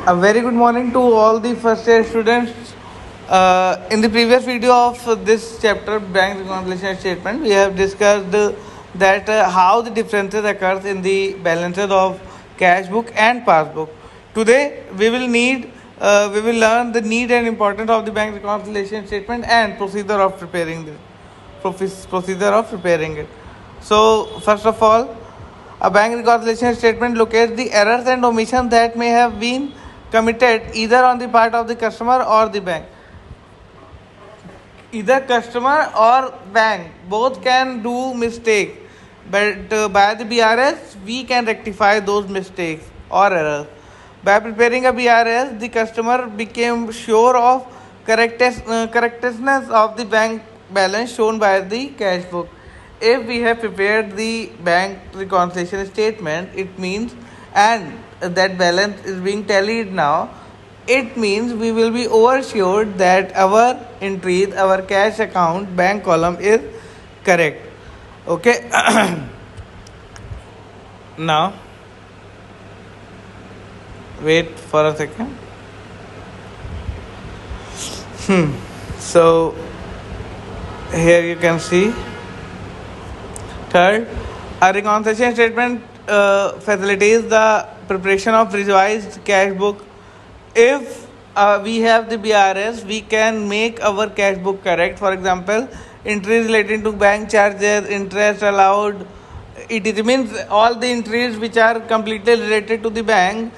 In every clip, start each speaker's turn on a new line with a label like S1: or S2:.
S1: A very good morning to all the first year students. In the previous video of this chapter, bank reconciliation statement, we have discussed that how the differences occurs in the balances of cash book and passbook. Today, we will learn the need and importance of the bank reconciliation statement and procedure of preparing it. So, first of all, a bank reconciliation statement locates the errors and omissions that may have been committed either on the part of the customer or the bank. Either customer or bank both can do mistake, but by the BRS we can rectify those mistakes or errors. By preparing a BRS, the customer became sure of correctness of the bank balance shown by the cash book. If we have prepared the bank reconciliation statement, it means, and that balance is being tallied now, it means we will be oversure that our entries, our cash account bank column is correct. Okay. Now wait for a second. So here you can see. Third, a reconciliation statement facilitates the preparation of revised cash book. If we have the BRS, we can make our cash book correct. For example, entries relating to bank charges, interest allowed, it means all the entries which are completely related to the bank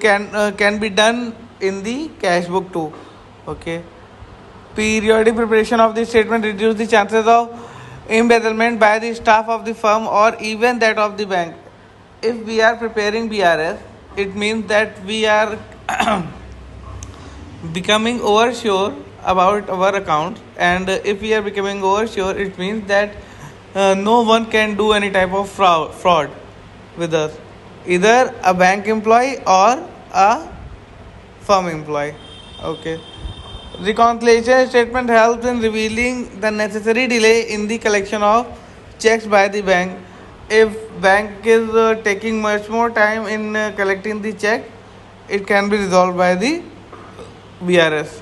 S1: can be done in the cash book too. Okay. Periodic preparation of the statement reduces the chances of embezzlement by the staff of the firm or even that of the bank. If we are preparing BRS, it means that we are becoming oversure about our account, and if we are becoming oversure, it means that no one can do any type of fraud with us, either a bank employee or a firm employee. Okay. Reconciliation statement helps in revealing the necessary delay in the collection of checks by the bank. If bank is taking much more time in collecting the check, it can be resolved by the BRS.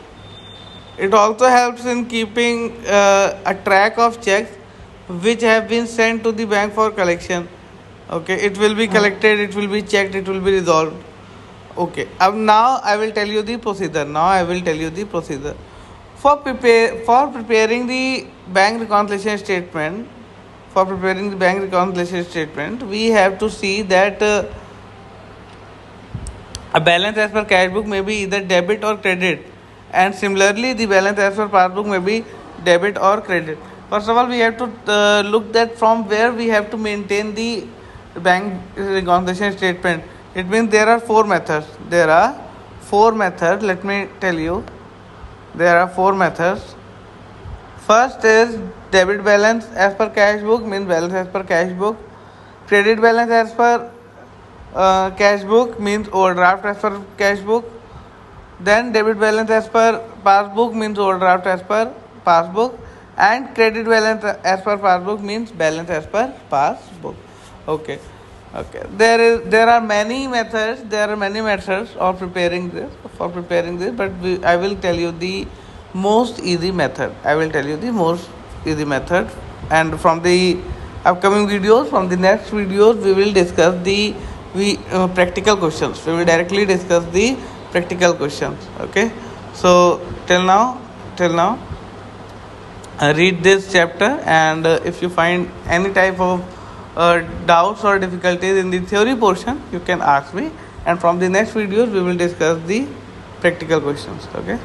S1: It also helps in keeping a track of checks which have been sent to the bank for collection. Okay, it will be collected, it will be checked, it will be resolved. Okay, now I will tell you the procedure. For preparing the bank reconciliation statement, we have to see that a balance as per cash book may be either debit or credit, and similarly the balance as per passbook may be debit or credit. First of all, we have to look that from where we have to maintain the bank reconciliation statement. It means there are four methods. Let me tell you. There are four methods. First is debit balance as per cash book, means balance as per cash book. Credit balance as per cash book, means overdraft as per cash book. Then debit balance as per passbook, means overdraft as per passbook. And credit balance as per passbook means balance as per passbook. Okay. There are many methods of preparing this. But I will tell you the most easy method. And from the upcoming videos, from the next videos, we will discuss the practical questions. We will directly discuss the practical questions. Okay. So till now, read this chapter, and if you find any type of doubts or difficulties in the theory portion, you can ask me, and from the next videos we will discuss the practical questions. Okay.